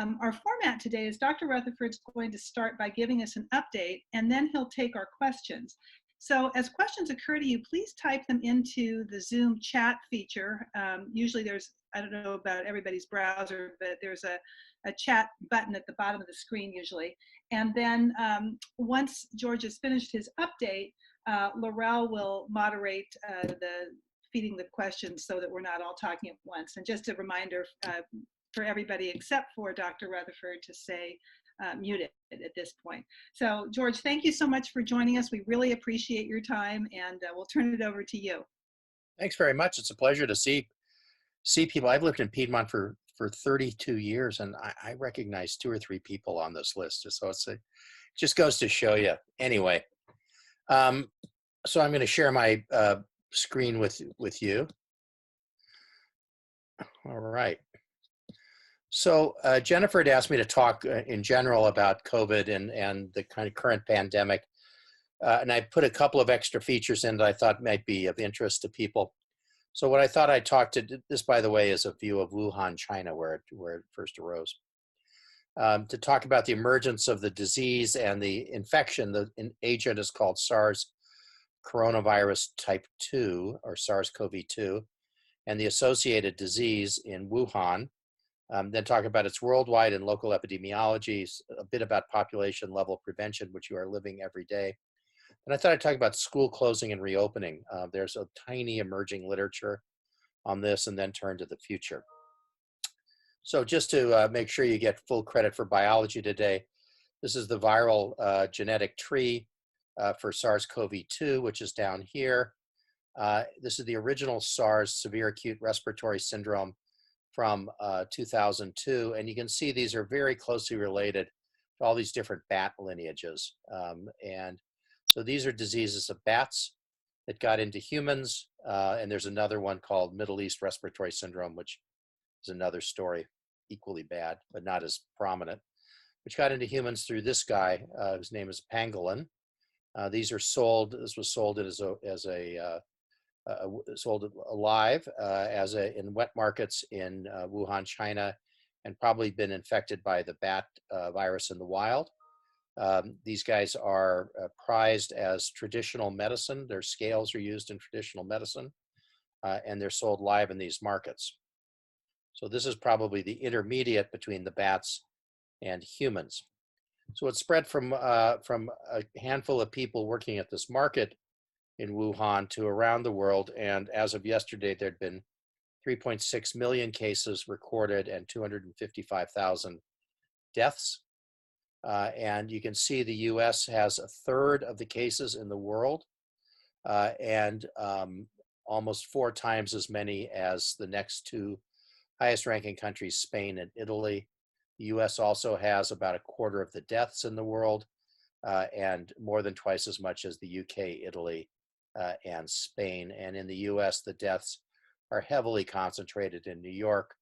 Our format today is Dr. Rutherford's going to start by giving us an update, and then he'll take our questions. So as questions occur to you, please type them into the Zoom chat feature. Usually there's, I don't know about everybody's browser, but there's a chat button at the bottom of the screen usually. And then once George has finished his update, Laurel will moderate feeding the questions so that we're not all talking at once. And just a reminder for everybody except for Dr. Rutherford to say muted at this point. So George, thank you so much for joining us. We really appreciate your time, and we'll turn it over to you. Thanks very much. It's a pleasure to see people. I've lived in Piedmont for 32 years, and I recognize 2 or 3 people on this list. So it just goes to show you. Anyway, so I'm going to share my screen with you. All right. So Jennifer had asked me to talk in general about COVID and the kind of current pandemic. And I put a couple of extra features in that I thought might be of interest to people. So what I thought I'd talk to, this by the way is a view of Wuhan, China, where it first arose. To talk about the emergence of the disease and the infection. The agent is called SARS coronavirus type 2, or SARS-CoV-2, and the associated disease in Wuhan. Then talk about its worldwide and local epidemiology, a bit about population level prevention, which you are living every day. And I thought I'd talk about school closing and reopening. There's a tiny emerging literature on this, and then turn to the future. So just to make sure you get full credit for biology today, this is the viral genetic tree for SARS-CoV-2, which is down here. This is the original SARS, severe acute respiratory syndrome, from 2002, and you can see these are very closely related to all these different bat lineages. And so these are diseases of bats that got into humans, and there's another one called Middle East respiratory syndrome, which is another story, equally bad, but not as prominent, which got into humans through this guy, whose name is pangolin. These are sold, this was sold sold alive in wet markets in Wuhan, China, and probably been infected by the bat virus in the wild. These guys are prized as traditional medicine. Their scales are used in traditional medicine, and they're sold live in these markets. So this is probably the intermediate between the bats and humans. So it spread from a handful of people working at this market in Wuhan to around the world, and as of yesterday, there'd been 3.6 million cases recorded and 255,000 deaths. And you can see the US has a third of the cases in the world, and almost 4 times as many as the next 2 highest ranking countries, Spain and Italy. The US also has about 1/4 of the deaths in the world, and more than twice as much as the UK, Italy, and Spain. And in the US, the deaths are heavily concentrated in New York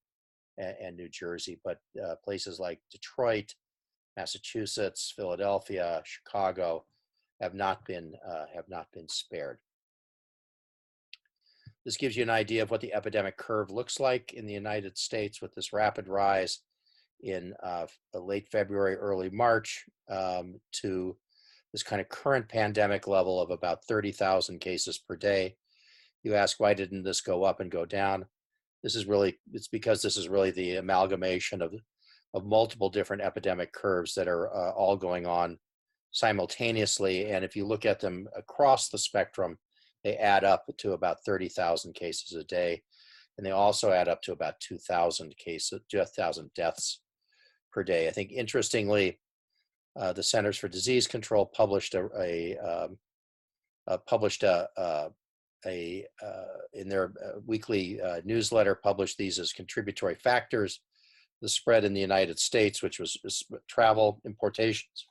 and New Jersey, but places like Detroit, Massachusetts, Philadelphia, Chicago have not been spared. This gives you an idea of what the epidemic curve looks like in the United States, with this rapid rise in late February, early March, to this kind of current pandemic level of about 30,000 cases per day. You ask, why didn't this go up and go down? It's because this is really the amalgamation of multiple different epidemic curves that are all going on simultaneously. And if you look at them across the spectrum, they add up to about 30,000 cases a day. And they also add up to about 2,000 deaths per day. I think, interestingly, the Centers for Disease Control published in their weekly newsletter, published these as contributory factors. The spread in the United States, which was travel, importations.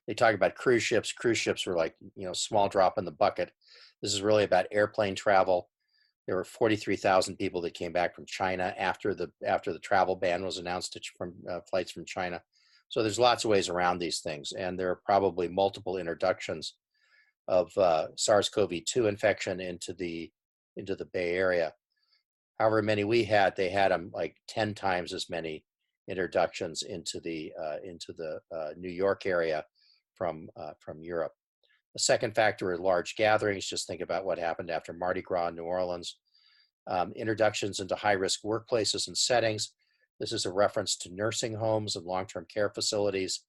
They talk about cruise ships. Cruise ships were like, small drop in the bucket. This is really about airplane travel. There were 43,000 people that came back from China after the travel ban was announced from flights from China. So there's lots of ways around these things, and there are probably multiple introductions of SARS-CoV-2 infection into the Bay Area. However many we had, they had them like 10 times as many introductions into the New York area from Europe. The second factor are large gatherings. Just think about what happened after Mardi Gras in New Orleans. Introductions into high-risk workplaces and settings. This is a reference to nursing homes and long-term care facilities,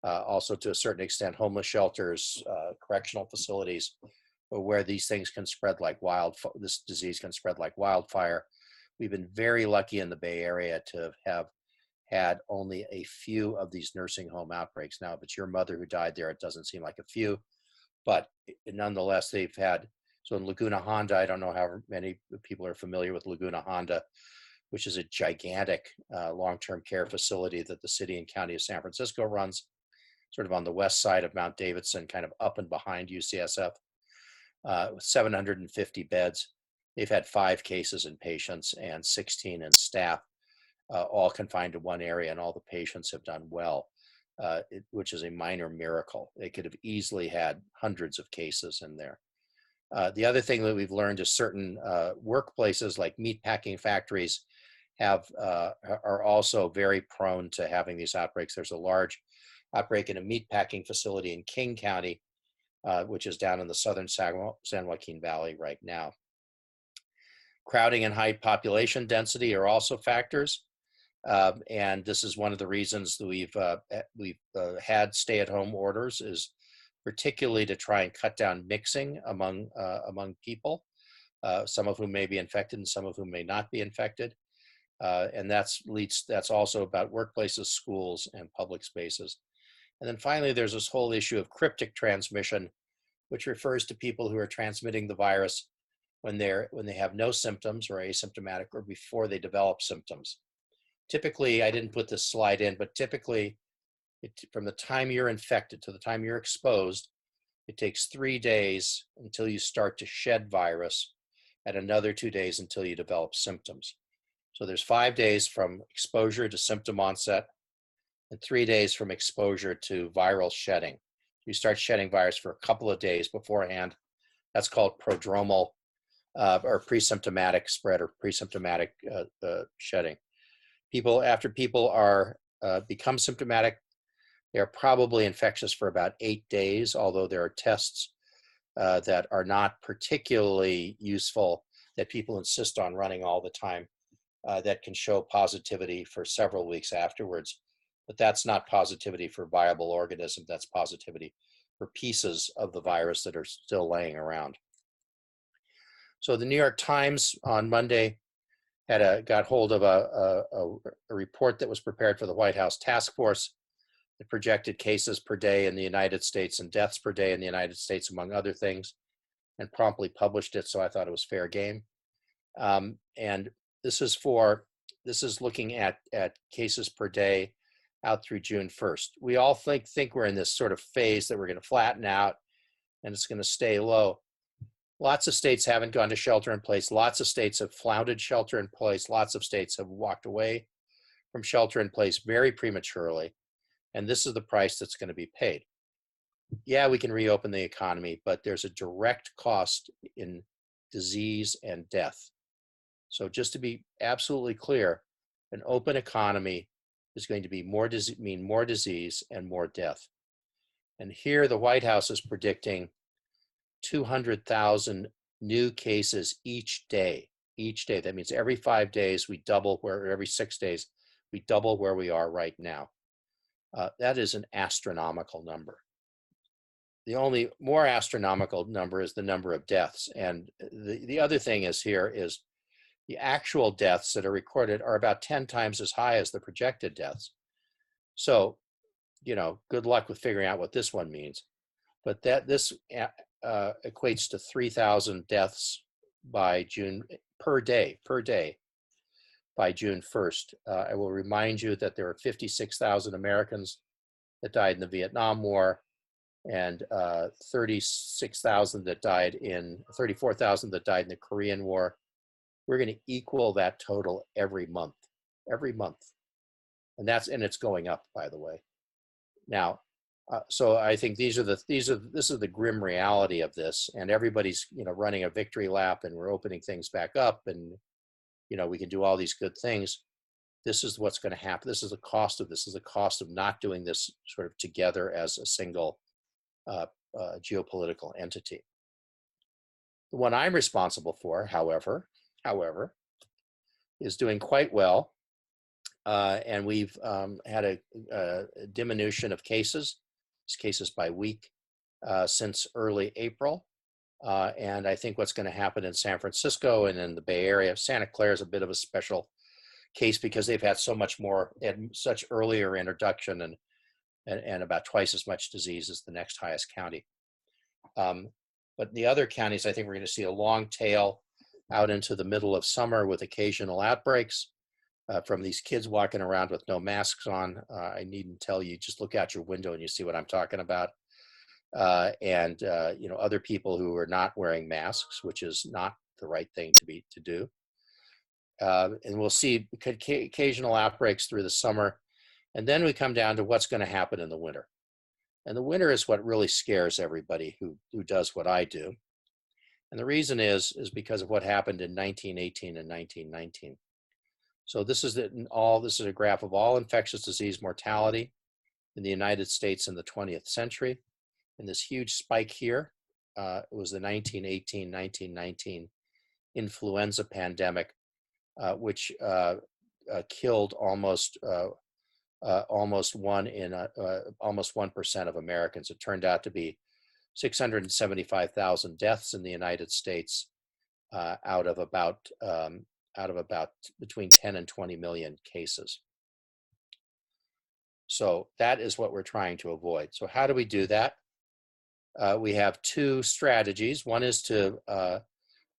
also to a certain extent homeless shelters, correctional facilities, where these things can spread like this disease can spread like wildfire. We've been very lucky in the Bay Area to have had only a few of these nursing home outbreaks. Now, if it's your mother who died there, it doesn't seem like a few, but nonetheless, they've had. So in Laguna Honda, I don't know how many people are familiar with Laguna Honda, which is a gigantic long-term care facility that the city and county of San Francisco runs, sort of on the west side of Mount Davidson, kind of up and behind UCSF, with 750 beds. They've had 5 cases in patients and 16 in staff, all confined to one area, and all the patients have done well, which is a minor miracle. They could have easily had hundreds of cases in there. The other thing that we've learned is certain workplaces like meatpacking factories are also very prone to having these outbreaks. There's a large outbreak in a meatpacking facility in King County, which is down in the southern San Joaquin Valley right now. Crowding and high population density are also factors. And this is one of the reasons that we've had stay-at-home orders, is particularly to try and cut down mixing among people, some of whom may be infected and some of whom may not be infected. And that's also about workplaces, schools, and public spaces. And then finally, there's this whole issue of cryptic transmission, which refers to people who are transmitting the virus when they have no symptoms or asymptomatic, or before they develop symptoms. Typically, I didn't put this slide in, but typically, from the time you're infected to the time you're exposed, it takes 3 days until you start to shed virus, and another 2 days until you develop symptoms. So there's 5 days from exposure to symptom onset, and 3 days from exposure to viral shedding. You start shedding virus for a couple of days beforehand. That's called prodromal or pre-symptomatic spread, or pre-symptomatic shedding. After people are become symptomatic, they're probably infectious for about 8 days, although there are tests that are not particularly useful that people insist on running all the time that can show positivity for several weeks afterwards. But that's not positivity for viable organism, that's positivity for pieces of the virus that are still laying around. So the New York Times on Monday got hold of a report that was prepared for the White House task force that projected cases per day in the United States and deaths per day in the United States, among other things, and promptly published it, so I thought it was fair game. And this is looking at cases per day out through June 1st. We all think we're in this sort of phase that we're going to flatten out and it's going to stay low. Lots of states haven't gone to shelter in place. Lots of states have flouted shelter in place. Lots of states have walked away from shelter in place very prematurely. And this is the price that's going to be paid. Yeah, we can reopen the economy, but there's a direct cost in disease and death. So just to be absolutely clear, an open economy is going to be mean more disease and more death. And here the White House is predicting 200,000 new cases each day. Each day. That means every 5 days we double every 6 days we double where we are right now. That is an astronomical number. The only more astronomical number is the number of deaths. And the other thing is the actual deaths that are recorded are about 10 times as high as the projected deaths. So, good luck with figuring out what this one means. But this equates to 3,000 deaths by June per day by June 1st. I will remind you that there are 56,000 Americans that died in the Vietnam War, and 34,000 that died in the Korean War. We're going to equal that total every month, and it's going up, by the way. Now, so I think this is the grim reality of this, and everybody's running a victory lap, and we're opening things back up, and we can do all these good things. this is what's going to happen. This is the cost of this. This is the cost of not doing this sort of together as a single geopolitical entity. The one I'm responsible for, however, is doing quite well. And we've had a diminution of cases by week since early April. And I think what's going to happen in San Francisco and in the Bay Area, Santa Clara is a bit of a special case because they've had so much more, and such earlier introduction and about twice as much disease as the next highest county. But the other counties, I think we're going to see a long tail out into the middle of summer with occasional outbreaks from these kids walking around with no masks on. I needn't tell you, just look out your window and you see what I'm talking about. And you know, other people who are not wearing masks, which is not the right thing to do. And we'll see occasional outbreaks through the summer. And then we come down to what's going to happen in the winter. And the winter is what really scares everybody who does what I do. And the reason is because of what happened in 1918 and 1919. So this is a graph of all infectious disease mortality in the United States in the 20th century. And this huge spike here, it was the 1918-1919 influenza pandemic, which killed almost 1% of Americans. It turned out to be 675,000 deaths in the United States out of about between 10 and 20 million cases. So that is what we're trying to avoid. So how do we do that? We have two strategies. One is to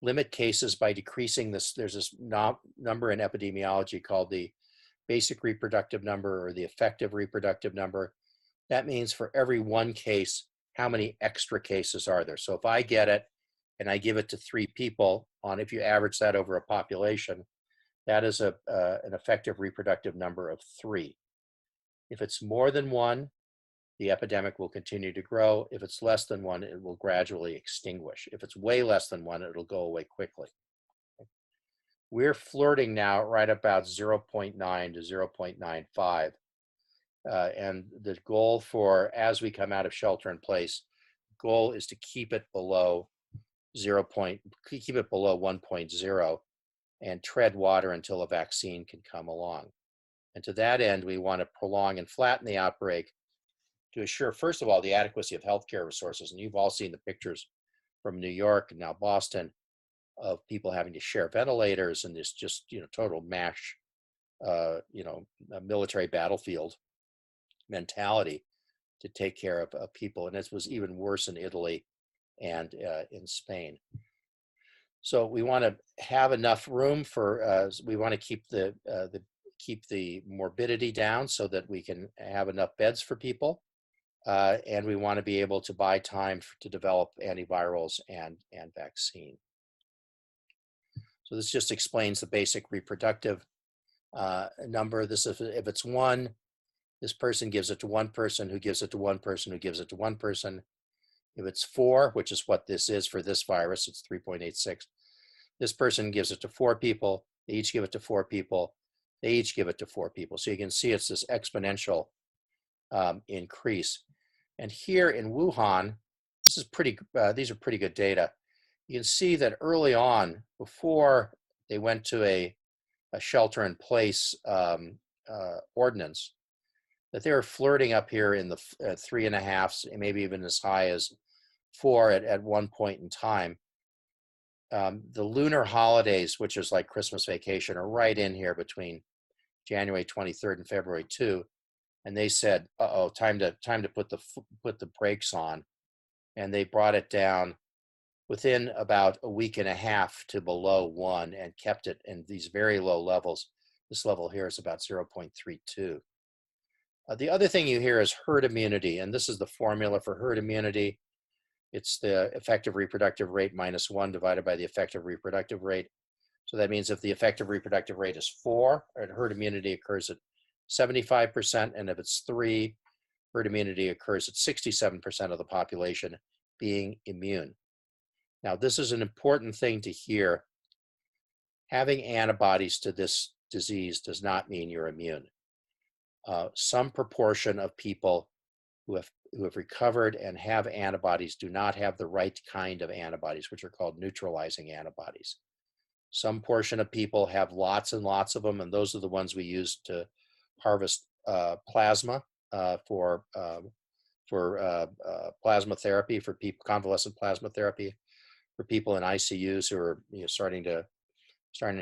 limit cases by decreasing this. There's this number in epidemiology called the basic reproductive number or the effective reproductive number. That means for every one case, how many extra cases are there? So if I get it and I give it to 3 people, if you average that over a population, that is an effective reproductive number of 3. If it's more than 1, the epidemic will continue to grow. If it's less than 1, it will gradually extinguish. If it's way less than 1, it'll go away quickly. We're flirting now right about 0.9 to 0.95. And the goal for, as we come out of shelter in place, goal is to keep it below 1.0 and tread water until a vaccine can come along. And to that end, we want to prolong and flatten the outbreak to assure, first of all, the adequacy of healthcare resources. And you've all seen the pictures from New York and now Boston of people having to share ventilators and this just, total mash, a military battlefield mentality to take care of people. And this was even worse in Italy and in Spain. So we want to have enough room for, we want to keep the morbidity down so that we can have enough beds for people. And we want to be able to buy time to develop antivirals and vaccine. So this just explains the basic reproductive number. This, if it's 1, this person gives it to 1 person, who gives it to 1 person, who gives it to 1 person. If it's 4, which is what this is for this virus, it's 3.86. This person gives it to 4 people. They each give it to 4 people. They each give it to 4 people. So you can see it's this exponential increase. And here in Wuhan, this is these are pretty good data. You can see that early on, before they went to a shelter-in-place ordinance, that they were flirting up here in the 3.5s, maybe even as high as 4 at one point in time. The lunar holidays, which is like Christmas vacation, are right in here between January 23rd and February 2. And they said, "Uh-oh, time to put the brakes on," and they brought it down within about a week and a half to below 1 and kept it in these very low levels. This level here is about 0.32. The other thing you hear is herd immunity, and this is the formula for herd immunity. It's the effective reproductive rate minus 1 divided by the effective reproductive rate. So that means if the effective reproductive rate is 4, herd immunity occurs at 75%, and if it's 3, herd immunity occurs at 67% of the population being immune. Now, this is an important thing to hear. Having antibodies to this disease does not mean you're immune. Some proportion of people who have recovered and have antibodies do not have the right kind of antibodies, which are called neutralizing antibodies. Some portion of people have lots and lots of them, and those are the ones we use to harvest plasma for plasma therapy, for people, convalescent plasma therapy, for people in ICUs who are starting to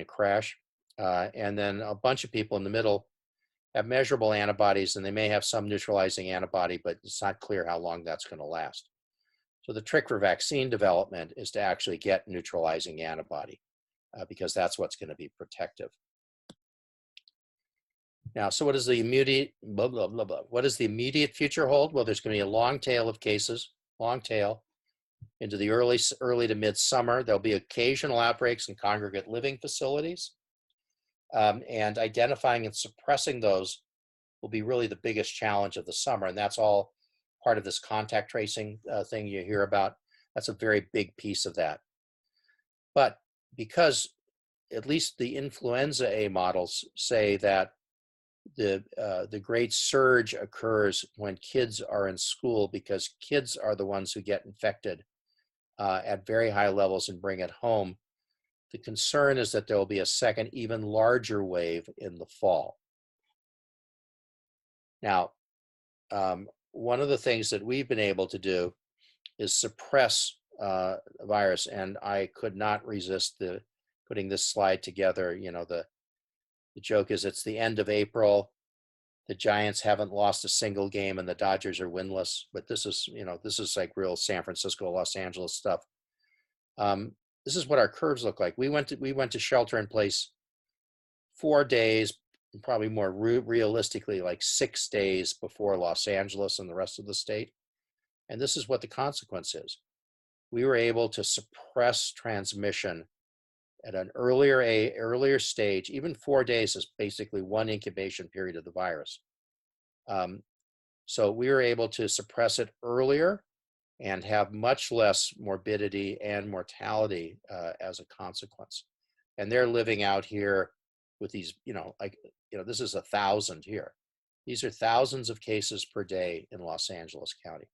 crash. And then a bunch of people in the middle have measurable antibodies, and they may have some neutralizing antibody, but it's not clear how long that's going to last. So the trick for vaccine development is to actually get neutralizing antibody, because that's what's going to be protective. Now, so what does the immediate What does the immediate future hold? Well, there's going to be a long tail of cases, long tail, into the early to mid-summer. There'll be occasional outbreaks in congregate living facilities. And identifying and suppressing those will be really the biggest challenge of the summer. And that's all part of this contact tracing thing you hear about. That's a very big piece of that. But because at least the influenza A models say that the great surge occurs when kids are in school, because kids are the ones who get infected at very high levels and bring it home. The concern is that there will be a second, even larger wave in the fall. Now, one of the things that we've been able to do is suppress the virus, and I could not resist putting this slide together. The joke is it's the end of April. The Giants haven't lost a single game, and the Dodgers are winless. But this is like real San Francisco, Los Angeles stuff. This is what our curves look like. We went to shelter in place 4 days, probably more realistically like 6 days before Los Angeles and the rest of the state. And this is what the consequence is. We were able to suppress transmission at an earlier stage. Even 4 days is basically one incubation period of the virus. So we were able to suppress it earlier and have much less morbidity and mortality as a consequence. And they're living out here with these, this is 1,000 here. These are thousands of cases per day in Los Angeles County.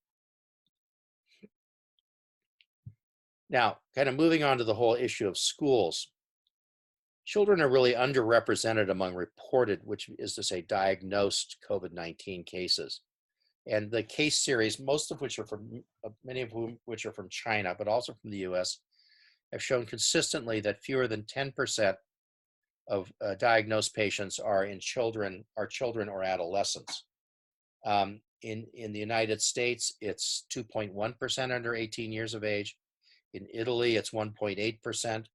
Now, kind of moving on to the whole issue of schools. Children are really underrepresented among reported, which is to say diagnosed COVID-19 cases. And the case series, many of which are from China, but also from the US, have shown consistently that fewer than 10% of diagnosed patients are children or adolescents. In the United States, it's 2.1% under 18 years of age. In Italy, it's 1.8%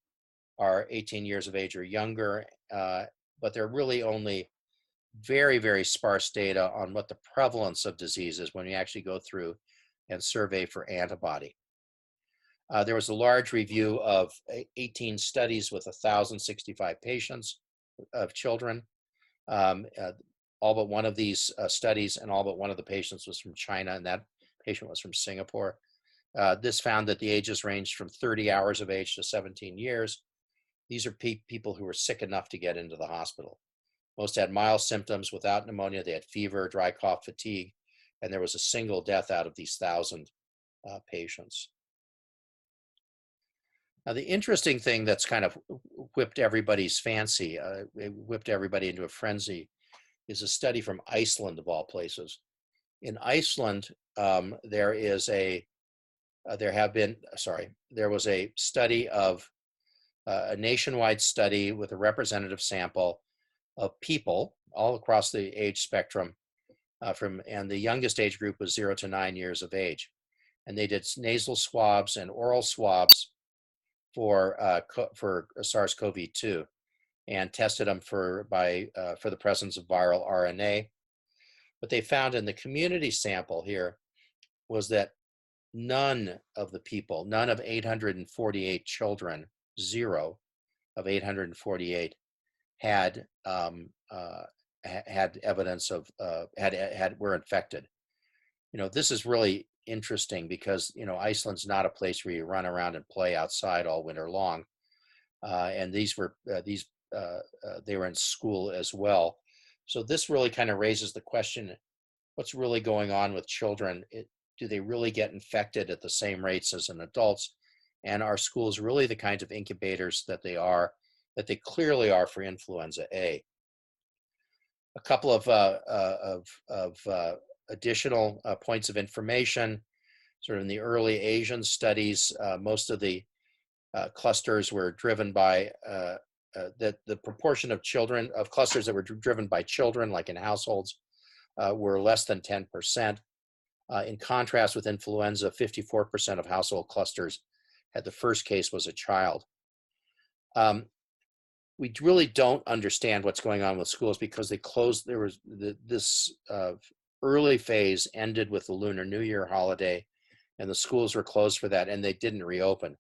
are 18 years of age or younger, but they're really only very, very sparse data on what the prevalence of disease is when you actually go through and survey for antibody. There was a large review of 18 studies with 1,065 patients of children. All but one of these studies and all but one of the patients was from China, and that patient was from Singapore. This found that the ages ranged from 30 hours of age to 17 years. These are people who were sick enough to get into the hospital. Most had mild symptoms without pneumonia. They had fever, dry cough, fatigue, and there was a single death out of these 1,000 patients. Now, the interesting thing that's kind of whipped everybody's fancy, whipped everybody into a frenzy, is a study from Iceland, of all places. In Iceland, there was a study of a nationwide study with a representative sample of people all across the age spectrum, and the youngest age group was 0 to 9 years of age. And they did nasal swabs and oral swabs for SARS-CoV-2 and tested them for the presence of viral RNA. What they found in the community sample here was that none of 848 children, 0 of 848, had evidence of were infected. This is really interesting because Iceland's not a place where you run around and play outside all winter long, and these they were in school as well. So this really kind of raises the question, what's really going on with children? Do they really get infected at the same rates as in adults? And are schools really the kinds of incubators that they are, that they clearly are for influenza A? A couple of additional points of information. Sort of in the early Asian studies, most of the clusters were driven by the proportion of children, of clusters that were driven by children, like in households, were less than 10%. In contrast with influenza, 54% of household clusters had the first case was a child. We really don't understand what's going on with schools because they closed. There was this early phase ended with the Lunar New Year holiday, and the schools were closed for that, and they didn't reopen.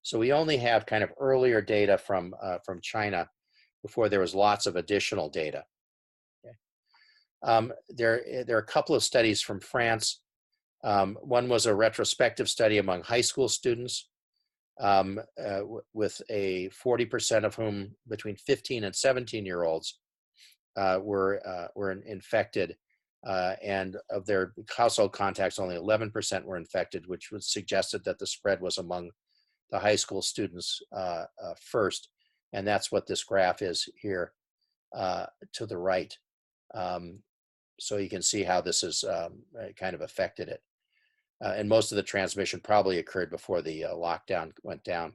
So we only have kind of earlier data from China before there was lots of additional data. Okay. There are a couple of studies from France. One was a retrospective study among high school students, with a 40% of whom between 15 and 17-year-olds were infected, and of their household contacts, only 11% were infected, which was suggested that the spread was among the high school students first, and that's what this graph is here to the right. So you can see how this has kind of affected it. And most of the transmission probably occurred before the lockdown went down.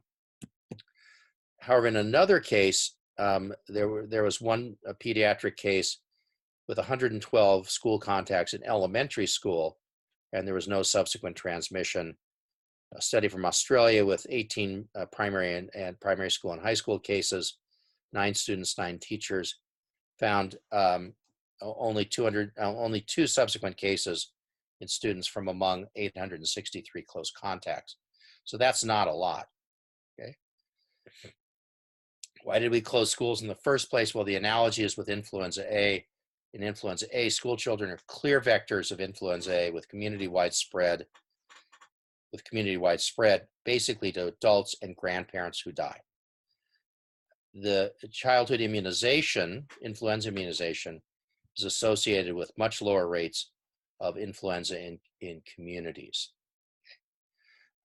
However, in another case, there was one pediatric case with 112 school contacts in elementary school, and there was no subsequent transmission. A study from Australia with 18 primary and primary school and high school cases, 9 students, 9 teachers, found only 2 subsequent cases in students from among 863 close contacts. So that's not a lot, okay? Why did we close schools in the first place? Well, the analogy is with influenza A. In influenza A, school children are clear vectors of influenza A with community-wide spread, basically to adults and grandparents who die. The childhood immunization, influenza immunization, is associated with much lower rates of influenza in communities.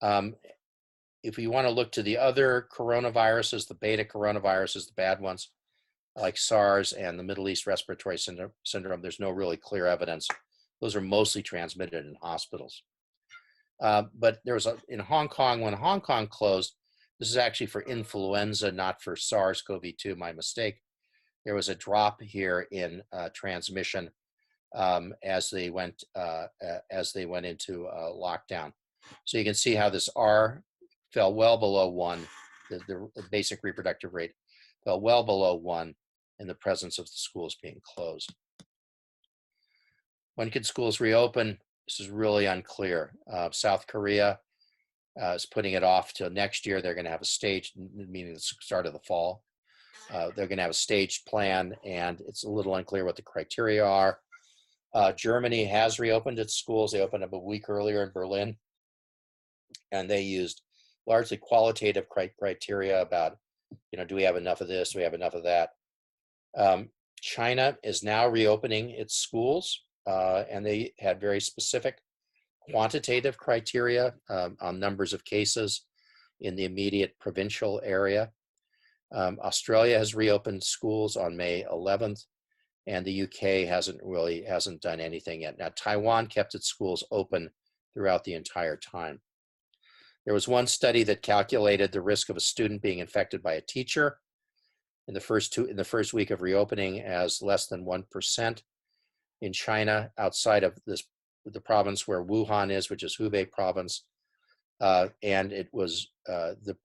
If we want to look to the other coronaviruses, the beta coronaviruses, the bad ones, like SARS and the Middle East Respiratory Syndrome, there's no really clear evidence. Those are mostly transmitted in hospitals. But there was in Hong Kong, when Hong Kong closed, this is actually for influenza, not for SARS-CoV-2, my mistake. There was a drop here in transmission as they went into lockdown. So you can see how this R fell well below 1. The basic reproductive rate fell well below 1 in the presence of the schools being closed. When can schools reopen? This is really unclear. South Korea is putting it off till next year. They're going to have a staged, meaning the start of the fall. They're going to have a staged plan, and it's a little unclear what the criteria are. Germany has reopened its schools. They opened up a week earlier in Berlin, and they used largely qualitative criteria about, do we have enough of this? Do we have enough of that? China is now reopening its schools, and they had very specific quantitative criteria on numbers of cases in the immediate provincial area. Australia has reopened schools on May 11th, and the UK hasn't done anything yet. Now, Taiwan kept its schools open throughout the entire time. There was one study that calculated the risk of a student being infected by a teacher in the first week of reopening as less than 1% in China, outside of the province where Wuhan is, which is Hubei province, and it was the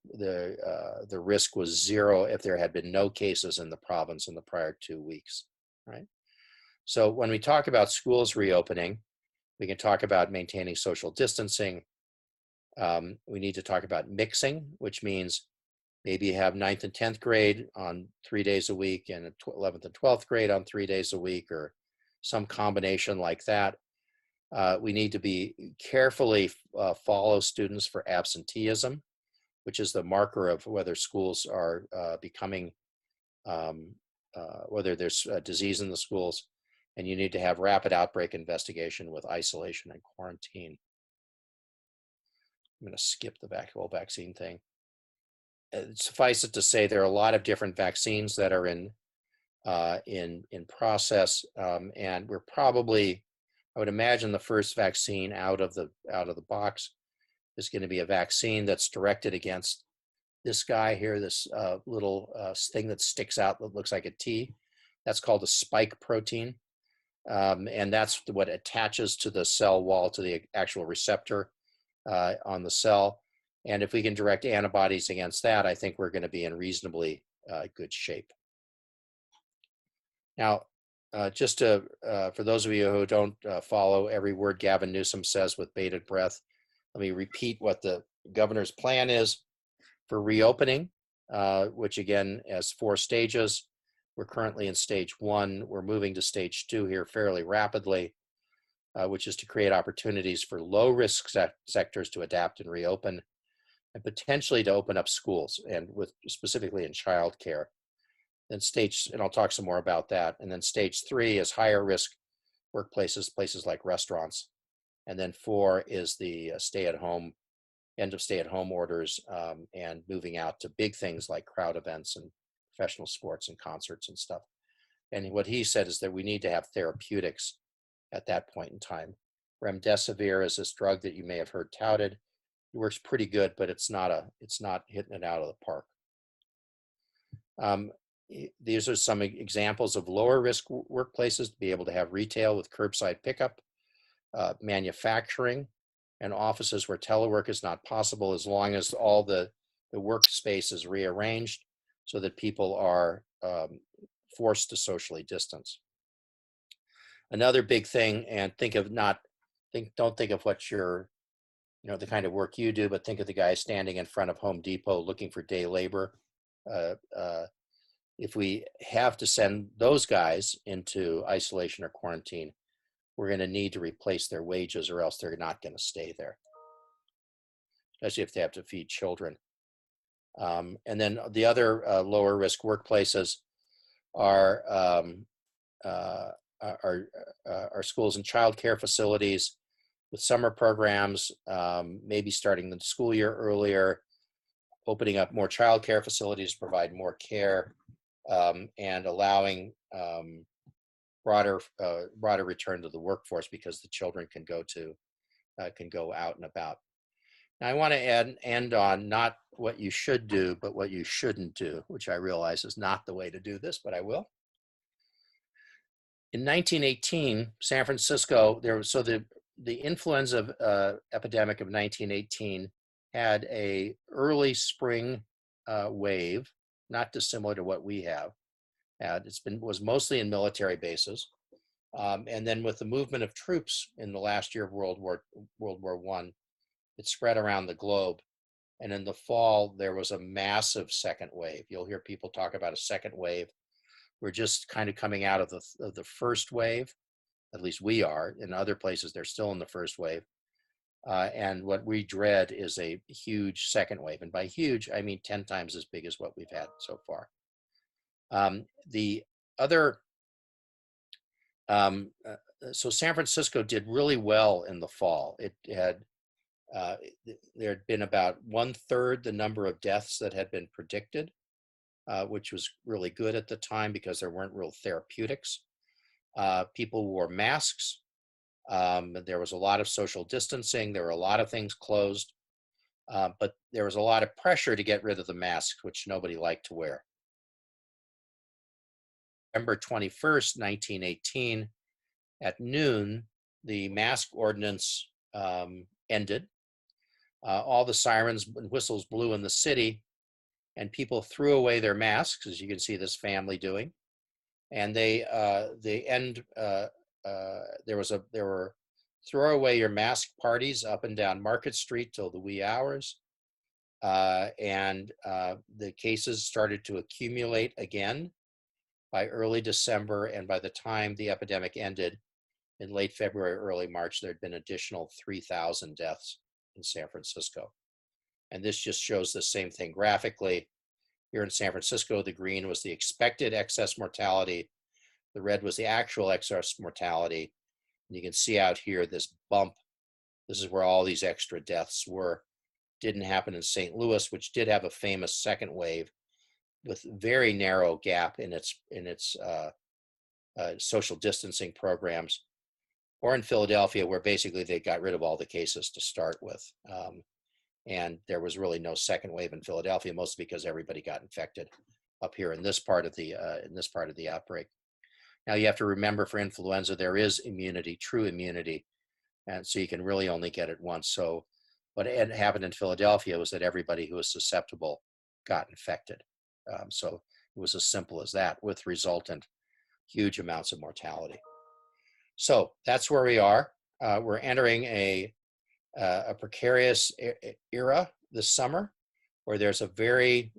risk was 0 if there had been no cases in the province in the prior 2 weeks. Right. So when we talk about schools reopening, we can talk about maintaining social distancing. We need to talk about mixing, which means maybe you have 9th and 10th grade on 3 days a week and 11th and 12th grade on 3 days a week, or some combination like that. We need to be carefully follow students for absenteeism, which is the marker of whether schools are becoming whether there's a disease in the schools, and you need to have rapid outbreak investigation with isolation and quarantine. I'm going to skip the whole vaccine thing. Suffice it to say, there are a lot of different vaccines that are in process, and we're probably, I would imagine, the first vaccine out of the box is going to be a vaccine that's directed against this guy here, this little thing that sticks out that looks like a T. That's called a spike protein, and that's what attaches to the cell wall, to the actual receptor on the cell. And if we can direct antibodies against that, I think we're going to be in reasonably good shape. Now, just to, for those of you who don't follow every word Gavin Newsom says with bated breath, let me repeat what the governor's plan is for reopening, which again has 4 stages. We're currently in stage 1. We're moving to stage 2 here fairly rapidly, which is to create opportunities for low-risk sectors to adapt and reopen, and potentially to open up schools, and with specifically in childcare. Then and I'll talk some more about that. And then stage 3 is higher risk workplaces, places like restaurants. And then 4 is the end of stay-at-home orders, and moving out to big things like crowd events and professional sports and concerts and stuff. And what he said is that we need to have therapeutics at that point in time. Remdesivir is this drug that you may have heard touted. It works pretty good, but it's not hitting it out of the park. These are some examples of lower risk workplaces to be able to have retail with curbside pickup, manufacturing, and offices where telework is not possible, as long as all the workspace is rearranged so that people are forced to socially distance. Another big thing, and don't think of what the kind of work you do, but think of the guy standing in front of Home Depot looking for day labor. If we have to send those guys into isolation or quarantine, we're going to need to replace their wages, or else they're not going to stay there, especially if they have to feed children. And then the other lower risk workplaces are schools and childcare facilities with summer programs, maybe starting the school year earlier, opening up more childcare facilities to provide more care, and allowing broader return to the workforce, because the children can go out and about. Now, I want to end on not what you should do, but what you shouldn't do, which I realize is not the way to do this, but I will. In 1918, San Francisco, the influenza epidemic of 1918 had a early spring wave, not dissimilar to what we have had. Was mostly in military bases, and then with the movement of troops in the last year of World War I, it spread around the globe. And in the fall, there was a massive second wave. You'll hear people talk about a second wave. We're just kind of coming out of the first wave. At least we are. In other places, they're still in the first wave. And what we dread is a huge second wave. And by huge, I mean 10 times as big as what we've had so far. So San Francisco did really well in the fall. There had been about 1/3 the number of deaths that had been predicted, which was really good at the time because there weren't real therapeutics. People wore masks. There was a lot of social distancing. There were a lot of things closed, but there was a lot of pressure to get rid of the masks, which nobody liked to wear. November 21st, 1918, at noon, the mask ordinance ended. All the sirens and whistles blew in the city, and people threw away their masks, as you can see this family doing. And there were throw away your mask parties up and down Market Street till the wee hours. And the cases started to accumulate again by early December. And by the time the epidemic ended in late February, early March, there had been additional 3,000 deaths in San Francisco. And this just shows the same thing graphically. Here in San Francisco, the green was the expected excess mortality. The red was the actual excess mortality. And you can see out here this bump. This is where all these extra deaths were. Didn't happen in St. Louis, which did have a famous second wave with very narrow gap in its social distancing programs, or in Philadelphia, where basically they got rid of all the cases to start with. And there was really no second wave in Philadelphia, mostly because everybody got infected up here in this part of the outbreak. Now you have to remember, for influenza, there is immunity, true immunity, and so you can really only get it once. So what had happened in Philadelphia was that everybody who was susceptible got infected. So it was as simple as that, with resultant huge amounts of mortality. So that's where we are. We're entering a precarious era this summer, where there's a very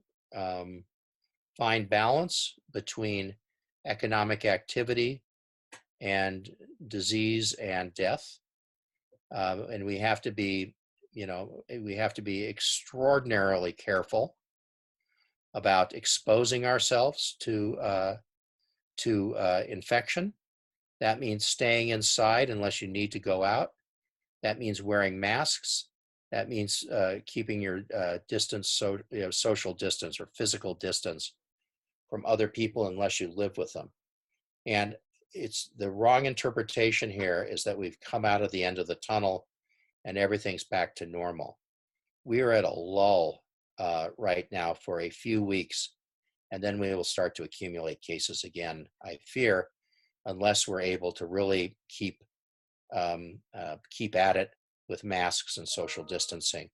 fine balance between economic activity and disease and death. And we have to be, extraordinarily careful about exposing ourselves to infection. That means staying inside unless you need to go out. That means wearing masks. That means keeping your distance, social distance or physical distance from other people unless you live with them. And it's the wrong interpretation here is that we've come out of the end of the tunnel and everything's back to normal. We are at a lull right now for a few weeks, and then we will start to accumulate cases again, I fear, unless we're able to really keep at it with masks and social distancing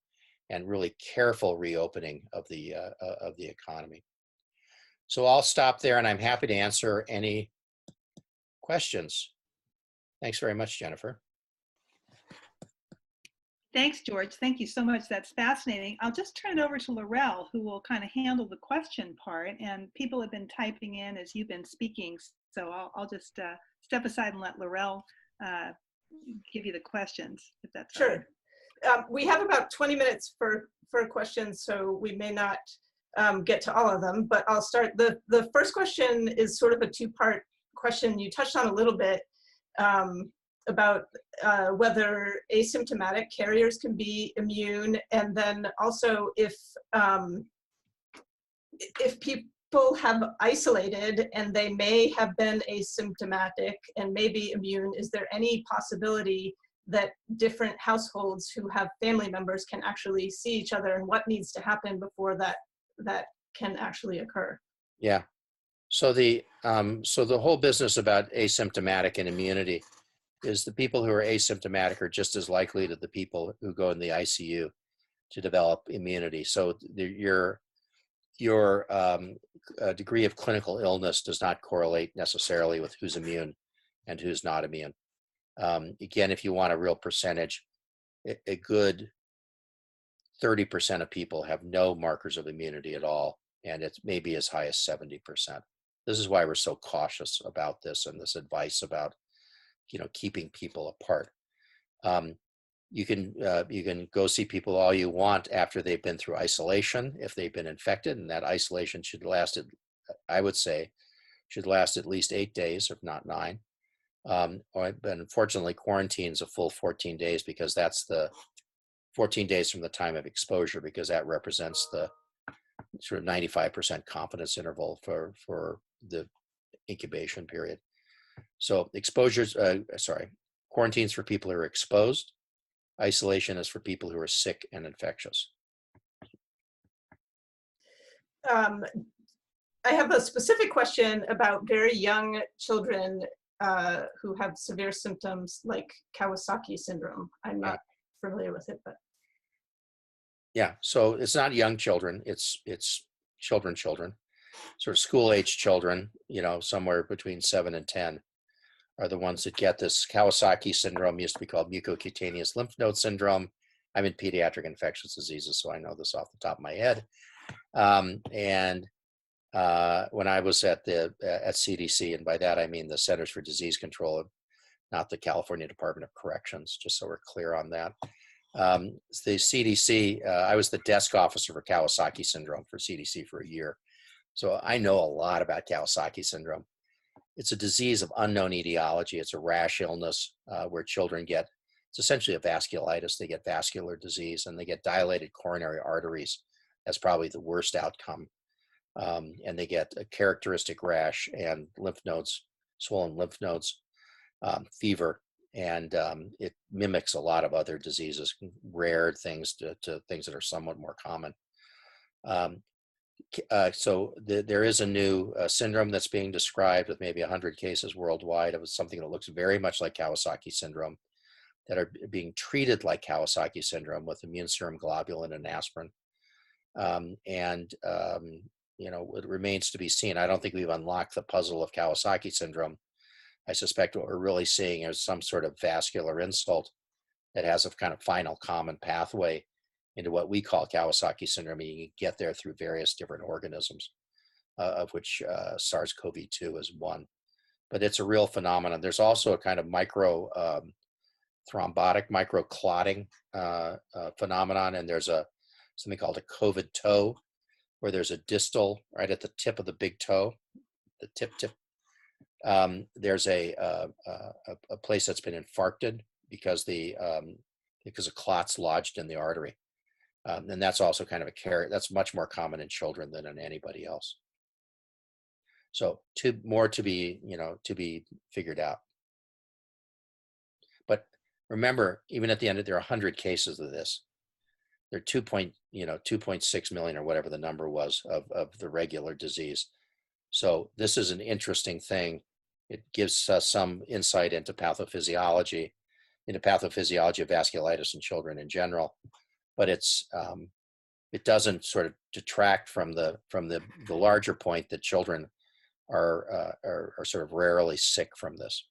and really careful reopening of the economy. So I'll stop there, and I'm happy to answer any questions. Thanks very much, Jennifer. Thanks, George. Thank you so much. That's fascinating. I'll just turn it over to Laurel, who will kind of handle the question part. And people have been typing in as you've been speaking. So I'll just step aside and let Laurel give you the questions, if that's sure. We have about 20 minutes for questions, so we may not get to all of them, but I'll start. The first question is sort of a two-part question. You touched on a little bit about whether asymptomatic carriers can be immune, and then also if people have isolated and they may have been asymptomatic and may be immune, is there any possibility that different households who have family members can actually see each other, and what needs to happen before that can actually occur? Yeah. So the whole business about asymptomatic and immunity is the people who are asymptomatic are just as likely to the people who go in the ICU to develop immunity. So your degree of clinical illness does not correlate necessarily with who's immune and who's not immune. Again, if you want a real percentage, a good 30% of people have no markers of immunity at all, and it's maybe as high as 70%. This is why we're so cautious about this and this advice about, keeping people apart. You can go see people all you want after they've been through isolation if they've been infected, and that isolation should last, I would say, should last at least 8 days, if not 9. But unfortunately, quarantine's a full 14 days because that's the 14 days from the time of exposure, because that represents the sort of 95% confidence interval for the incubation period. So quarantines for people who are exposed. Isolation is for people who are sick and infectious. I have a specific question about very young children who have severe symptoms like Kawasaki syndrome. I'm not familiar with it, but. Yeah, so it's not young children, it's children, sort of school-age children, somewhere between 7 and 10 are the ones that get this. Kawasaki syndrome used to be called mucocutaneous lymph node syndrome. I'm in pediatric infectious diseases, so I know this off the top of my head. When I was at CDC, and by that I mean the Centers for Disease Control, not the California Department of Corrections, just so we're clear on that. The CDC, I was the desk officer for Kawasaki syndrome for CDC for a year. So I know a lot about Kawasaki syndrome. It's a disease of unknown etiology. It's a rash illness where children get, it's essentially a vasculitis. They get vascular disease and they get dilated coronary arteries. That's probably the worst outcome. And they get a characteristic rash and lymph nodes, swollen lymph nodes, fever, and it mimics a lot of other diseases, rare things to things that are somewhat more common. So there is a new syndrome that's being described with maybe 100 cases worldwide of something that looks very much like Kawasaki syndrome that are being treated like Kawasaki syndrome with immune serum globulin and aspirin. You know, it remains to be seen. I don't think we've unlocked the puzzle of Kawasaki syndrome. I suspect what we're really seeing is some sort of vascular insult that has a kind of final common pathway into what we call Kawasaki syndrome. You can get there through various different organisms, of which SARS-CoV-2 is one. But it's a real phenomenon. There's also a kind of micro thrombotic microclotting phenomenon, and there's something called a COVID toe, where there's a distal right at the tip of the big toe, the tip. There's a place that's been infarcted because of clots lodged in the artery, and that's also kind of that's much more common in children than in anybody else. So more to be figured out. But remember, even at the end, there are 100 cases of this. There are 2.6 million or whatever the number was of the regular disease. So this is an interesting thing. It gives us some insight into pathophysiology of vasculitis in children in general, but it doesn't sort of detract from the larger point that children are sort of rarely sick from this.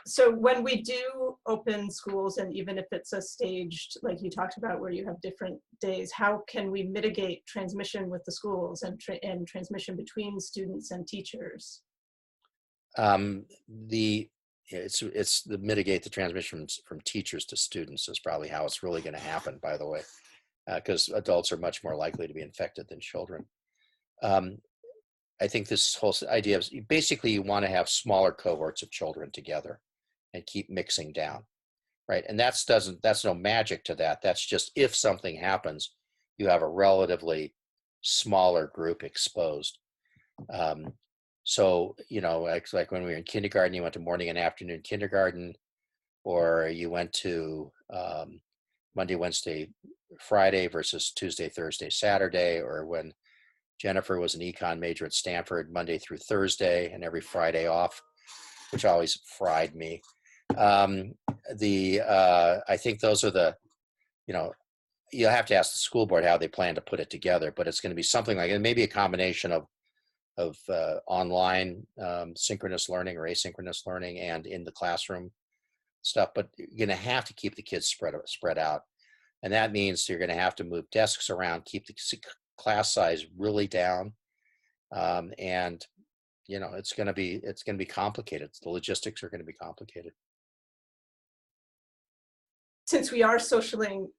So when we do open schools, and even if it's a staged, like you talked about, where you have different days, how can we mitigate transmission with the schools and transmission between students and teachers? It's the mitigate the transmission from teachers to students is probably how it's really going to happen, by the way, because adults are much more likely to be infected than children. I think this whole idea of basically you want to have smaller cohorts of children together and keep mixing down, right? And that's no magic to that. That's just if something happens, you have a relatively smaller group exposed. So, like when we were in kindergarten, you went to morning and afternoon kindergarten, or you went to Monday, Wednesday, Friday versus Tuesday, Thursday, Saturday, or when Jennifer was an econ major at Stanford, Monday through Thursday and every Friday off, which always fried me. I think those are you'll have to ask the school board how they plan to put it together, but it's going to be something like it, maybe a combination of online synchronous learning or asynchronous learning and in the classroom stuff, but you're going to have to keep the kids spread out. And that means you're going to have to move desks around, keep the class size really down, and it's going to be complicated. The logistics are going to be complicated. Since we are socially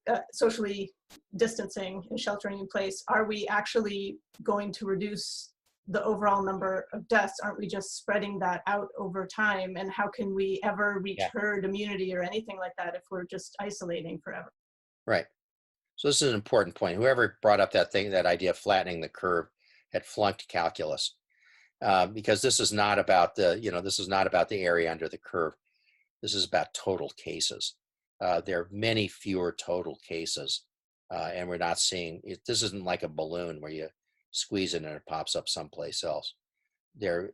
distancing and sheltering in place, are we actually going to reduce the overall number of deaths? Aren't we just spreading that out over time? And how can we ever reach herd immunity or anything like that if we're just isolating forever? Right. So this is an important point. Whoever brought up that idea of flattening the curve had flunked calculus, because this is not about the area under the curve. This is about total cases. There are many fewer total cases, and we're not seeing it. This isn't like a balloon where you squeeze it and it pops up someplace else. The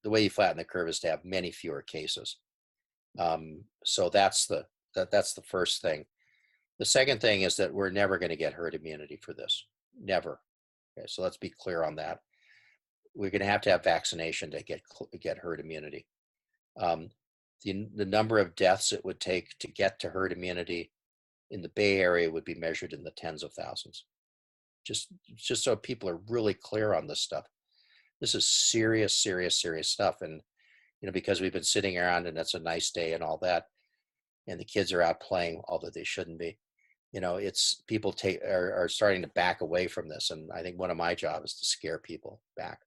way you flatten the curve is to have many fewer cases. So that's the first thing. The second thing is that we're never going to get herd immunity for this. Never. Okay, so let's be clear on that. We're going to have vaccination to get herd immunity. The number of deaths it would take to get to herd immunity in the Bay Area would be measured in the tens of thousands. Just so people are really clear on this stuff. This is serious stuff. And because we've been sitting around and it's a nice day and all that, and the kids are out playing, although they shouldn't be. you know, it's people are starting to back away from this. And I think one of my jobs is to scare people back.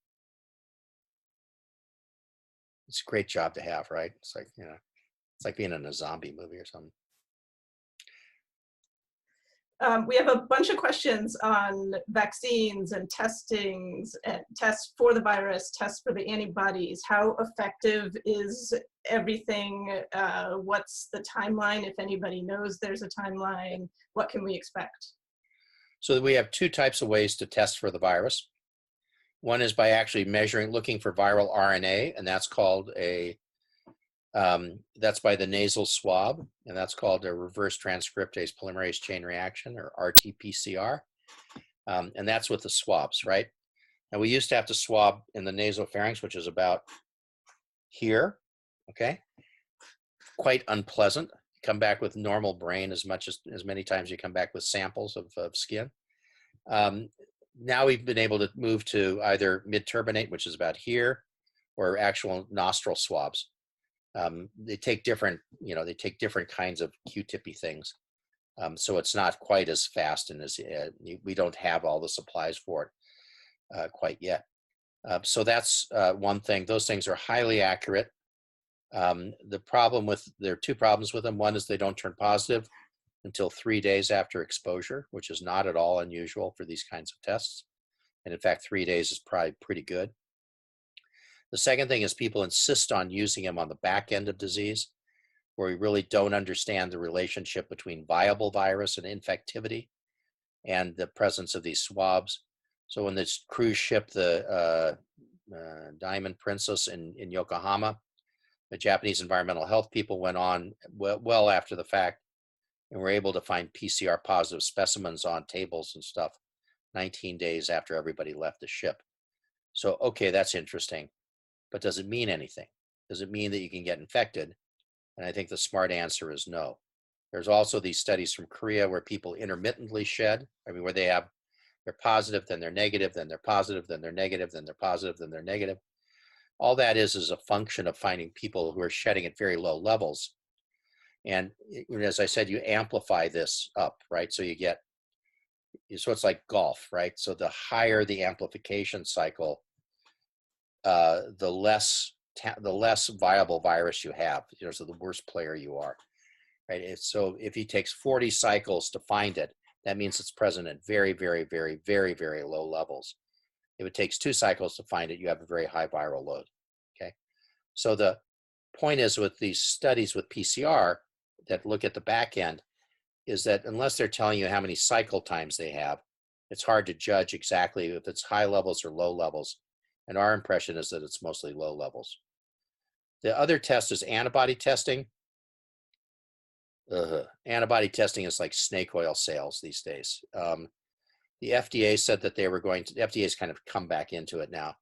It's a great job to have, right? It's like, you know, it's like being in a zombie movie or something. We have a bunch of questions on vaccines and testings, and tests for the virus, tests for the antibodies. How effective is everything? What's the timeline? If anybody knows there's a timeline, what can we expect? So we have two types of ways to test for the virus. One is by actually looking for viral RNA, and that's called that's by the nasal swab, and that's called a reverse transcriptase polymerase chain reaction, or RT-PCR. And that's with the swabs, right? And we used to have to swab in the nasopharynx, which is about here, okay? Quite unpleasant. Come back with normal brain as many times you come back with samples of skin. Now we've been able to move to either mid-turbinate, which is about here, or actual nostril swabs. They take different, you know, they take different kinds of Q-tippy things. So it's not quite as fast, and we don't have all the supplies for it quite yet. So that's one thing. Those things are highly accurate. There are two problems with them. One is they don't turn positive until 3 days after exposure, which is not at all unusual for these kinds of tests. And in fact, 3 days is probably pretty good. The second thing is people insist on using them on the back end of disease, where we really don't understand the relationship between viable virus and infectivity and the presence of these swabs. So when this cruise ship, the Diamond Princess in Yokohama, the Japanese environmental health people went on well after the fact, and were able to find PCR positive specimens on tables and stuff 19 days after everybody left the ship. So, okay, that's interesting, but does it mean anything? Does it mean that you can get infected? And I think the smart answer is no. There's also these studies from Korea where people intermittently shed, where they're positive, then they're negative, then they're positive, then they're negative, then they're positive, then they're negative. All that is a function of finding people who are shedding at very low levels. And as I said, you amplify this up, right? So so it's like golf, right? So the higher the amplification cycle, the less viable virus you have, so the worse player you are, right? So if it takes 40 cycles to find it, that means it's present at very, very, very, very, very low levels. If it takes 2 cycles to find it, you have a very high viral load, okay? So the point is with these studies with PCR that look at the back end is that unless they're telling you how many cycle times they have, it's hard to judge exactly if it's high levels or low levels. And our impression is that it's mostly low levels. The other test is antibody testing. Antibody testing is like snake oil sales these days. The FDA said that they were the FDA's kind of come back into it now,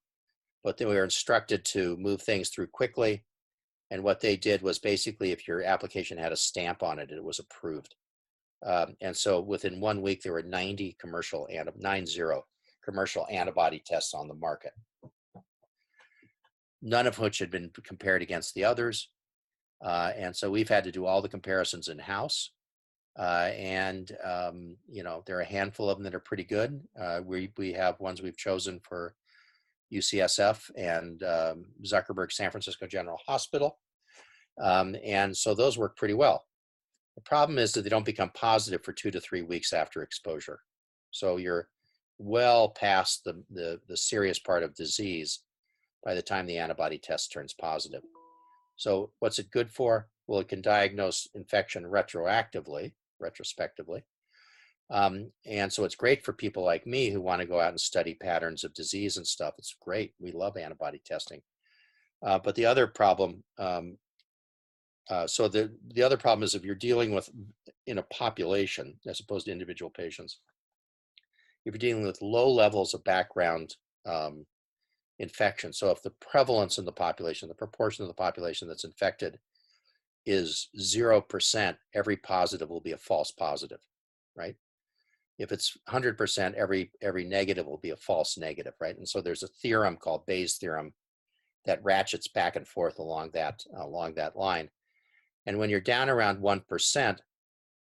but then we were instructed to move things through quickly. And what they did was basically if your application had a stamp on it, it was approved. And so within 1 week, there were 90 commercial antibody tests on the market, none of which had been compared against the others. And so we've had to do all the comparisons in-house. And there are a handful of them that are pretty good. We have ones we've chosen for UCSF and Zuckerberg San Francisco General Hospital. And so those work pretty well. The problem is that they don't become positive for 2 to 3 weeks after exposure. So you're well past the serious part of disease by the time the antibody test turns positive. So what's it good for? Well, it can diagnose infection retrospectively. And so it's great for people like me who want to go out and study patterns of disease and stuff. It's great. We love antibody testing. But the other problem, the other problem is if you're dealing with in a population as opposed to individual patients, if you're dealing with low levels of background infection. So if the prevalence in the population, the proportion of the population that's infected is 0%, every positive will be a false positive, right? If it's 100%, every negative will be a false negative, right? And so there's a theorem called Bayes' theorem that ratchets back and forth along that line. And when you're down around 1%,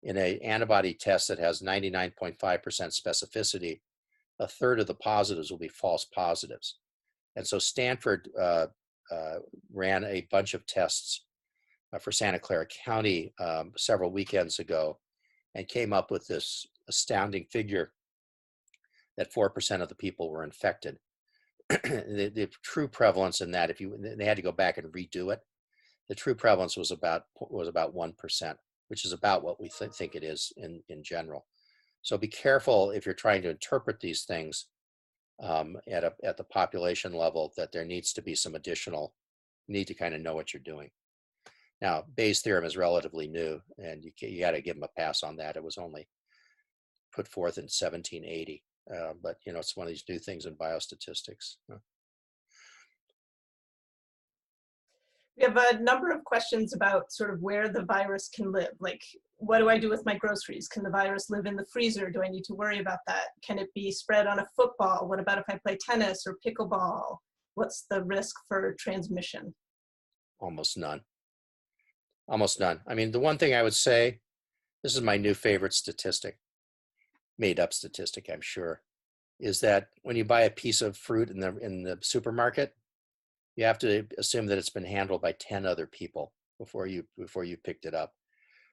in an antibody test that has 99.5% specificity, a third of the positives will be false positives. And so Stanford ran a bunch of tests for Santa Clara County several weekends ago and came up with this astounding figure that 4% of the people were infected. The true prevalence in that, they had to go back and redo it, the true prevalence was about 1%, which is about what we think it is in general. So be careful if you're trying to interpret these things at the population level, that there needs to be some additional, you need to kind of know what you're doing. Now, Bayes' theorem is relatively new, and you got to give him a pass on that. It was only put forth in 1780, but you know, it's one of these new things in biostatistics. We have a number of questions about sort of where the virus can live. Like, what do I do with my groceries? Can the virus live in the freezer? Do I need to worry about that? Can it be spread on a football? What about if I play tennis or pickleball? What's the risk for transmission? Almost none. Almost none. I mean, the one thing I would say, this is my new favorite statistic, made up statistic, I'm sure, is that when you buy a piece of fruit in the supermarket, you have to assume that it's been handled by 10 other people before you picked it up.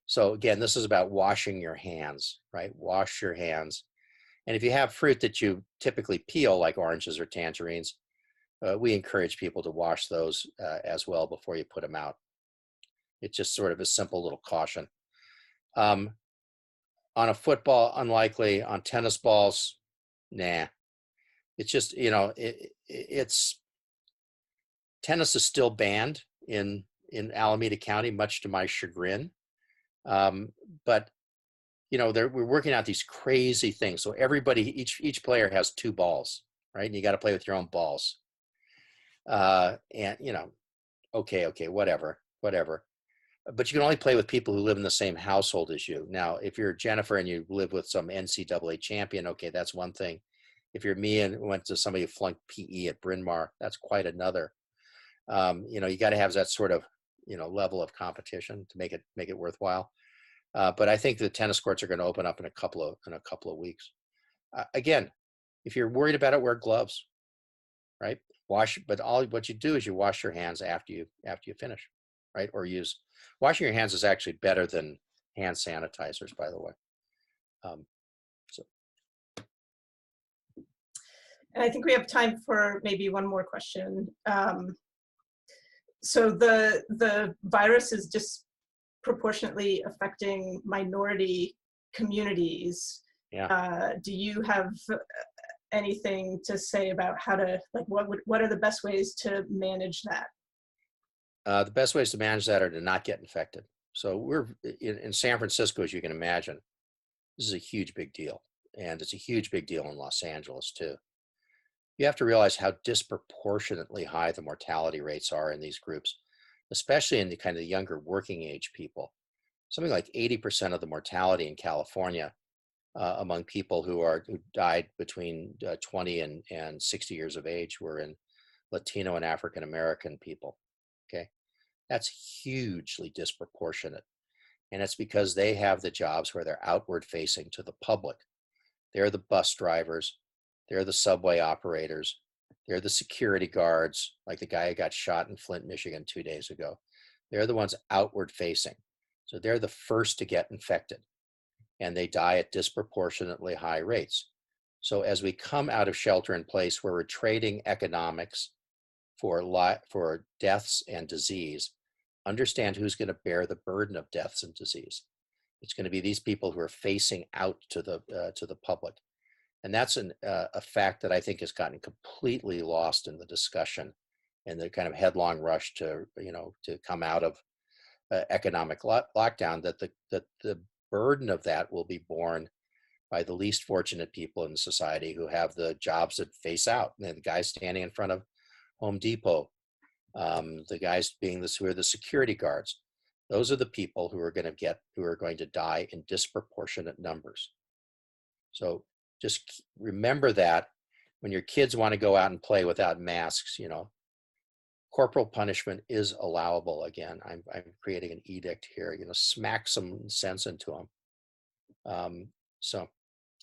So again, this is about washing your hands, right? Wash your hands. And if you have fruit that you typically peel, like oranges or tangerines, we encourage people to wash those as well before you put them out. It's just sort of a simple little caution. On a football, unlikely. On tennis balls, nah. It's just, you know, it's tennis is still banned in Alameda County, much to my chagrin. But you know, we're working out these crazy things. So everybody, each player has 2 balls, right? And you got to play with your own balls. And you know, okay, whatever. But you can only play with people who live in the same household as you. Now, if you're Jennifer and you live with some NCAA champion, okay, that's one thing. If you're me and went to somebody who flunked PE at Bryn Mawr, that's quite another. You know, you got to have that sort of, you know, level of competition to make it worthwhile. But I think the tennis courts are going to open up in a couple of weeks. Again, if you're worried about it, wear gloves, right? But what you do is you wash your hands after you finish, right? Or washing your hands is actually better than hand sanitizers, by the way. And I think we have time for maybe one more question. So the virus is disproportionately affecting minority communities. Yeah. Do you have anything to say about how to, like, what are the best ways to manage that? The best ways to manage that are to not get infected. So we're in San Francisco, as you can imagine, this is a huge big deal. And it's a huge big deal in Los Angeles too. You have to realize how disproportionately high the mortality rates are in these groups, especially in the kind of younger working age people. Something like 80% of the mortality in California among people who died between 20 and 60 years of age were in Latino and African American people. Okay, that's hugely disproportionate. And it's because they have the jobs where they're outward facing to the public. They're the bus drivers, they're the subway operators, they're the security guards, like the guy who got shot in Flint, Michigan 2 days ago. They're the ones outward facing. So they're the first to get infected, and they die at disproportionately high rates. So as we come out of shelter in place, where we're trading economics for deaths and disease, understand who's going to bear the burden of deaths and disease. It's going to be these people who are facing out to the public. And that's a fact that I think has gotten completely lost in the discussion and the kind of headlong rush to come out of economic lockdown, that the burden of that will be borne by the least fortunate people in society who have the jobs that face out. And the guys standing in front of Home Depot, the guys who are the security guards. Those are the people who are going to die in disproportionate numbers. So just remember that when your kids want to go out and play without masks, you know, corporal punishment is allowable. Again, I'm creating an edict here, you know, smack some sense into them. So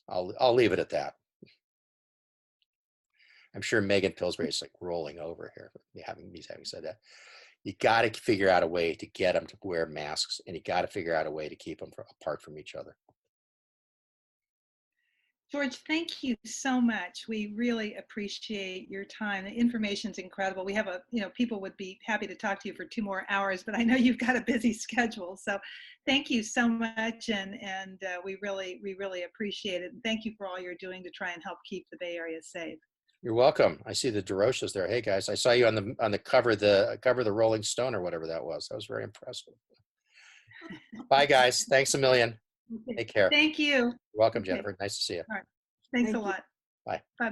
I'll leave it at that. I'm sure Megan Pillsbury is like rolling over here, having said that. You got to figure out a way to get them to wear masks, and you got to figure out a way to keep them apart from each other. George, thank you so much. We really appreciate your time. The information's incredible. We have people would be happy to talk to you for 2 more hours, but I know you've got a busy schedule. So thank you so much. And we really appreciate it. And thank you for all you're doing to try and help keep the Bay Area safe. You're welcome. I see the DeRochas there. Hey guys, I saw you on the cover of the Rolling Stone or whatever that was. That was very impressive. Bye guys. Thanks a million. Okay. Take care. Thank you. You're welcome, Okay. Jennifer. Nice to see you. All right. Thanks Thank a you. lot. Bye. Bye.